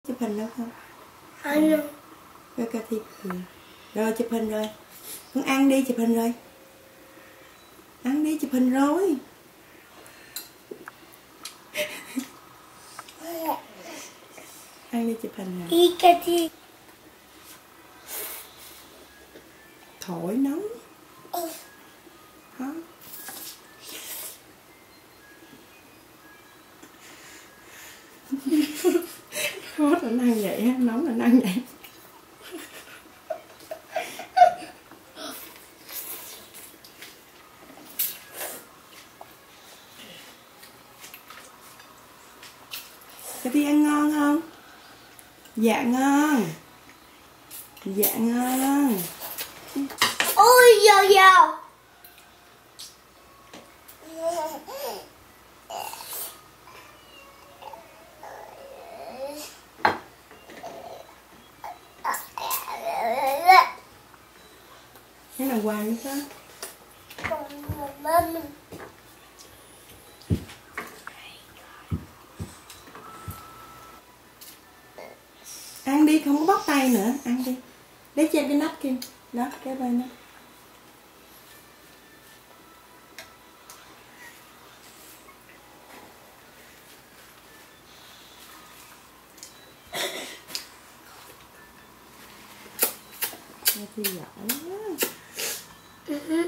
Chụp hình đâu không? Anh Rồi cà thịt rồi chụp hình rồi. Con ăn đi, chụp hình rồi. Ăn đi, chụp hình rồi. Ăn đi, chụp hình rồi. đi cà thịt. Thổi nóng. Hả? Hot là ăn vậy á, nóng là ăn vậy. Cà thi ăn ngon không? Dạ ngon. Dạ ngon. Ôi dào dào. Cái nào hoài nữa đó. Ăn đi, không có bóc tay nữa. Ăn đi. Lấy cho em cái nắp kia. Đó, cái bên đó. Thì giỏi quá.